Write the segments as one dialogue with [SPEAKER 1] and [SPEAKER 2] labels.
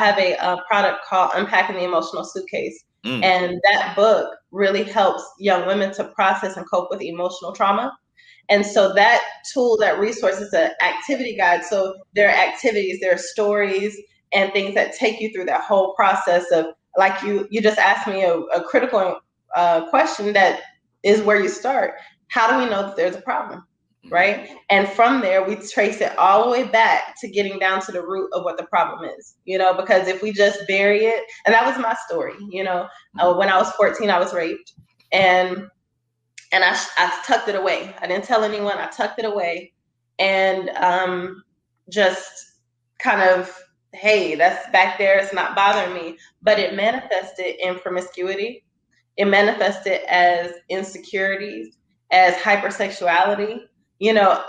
[SPEAKER 1] have a product called Unpacking the Emotional Suitcase. And that book really helps young women to process and cope with emotional trauma. And so that tool, that resource is an activity guide. So there are activities, there are stories and things that take you through that whole process of, like you just asked me a critical question that is where you start. How do we know that there's a problem? Right? And from there, we trace it all the way back to getting down to the root of what the problem is, because if we just bury it, and that was my story, when I was 14, I was raped, and I tucked it away. I didn't tell anyone. I tucked it away, and just kind of, hey, that's back there. It's not bothering me. But it manifested in promiscuity. It manifested as insecurities, as hypersexuality,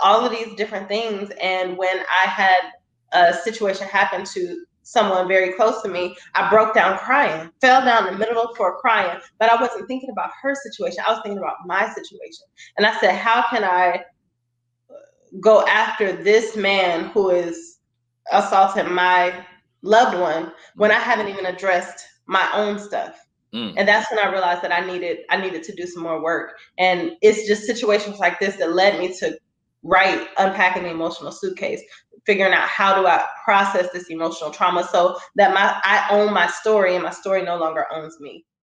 [SPEAKER 1] all of these different things. And when I had a situation happen to someone very close to me, I broke down crying, fell down in the middle of the floor crying, but I wasn't thinking about her situation. I was thinking about my situation. And I said, how can I go after this man who is assaulting my loved one when I haven't even addressed my own stuff? And that's when I realized that I needed to do some more work. And it's just situations like this that led me to write Unpacking the Emotional Suitcase, figuring out how do I process this emotional trauma so that I own my story and my story no longer owns me.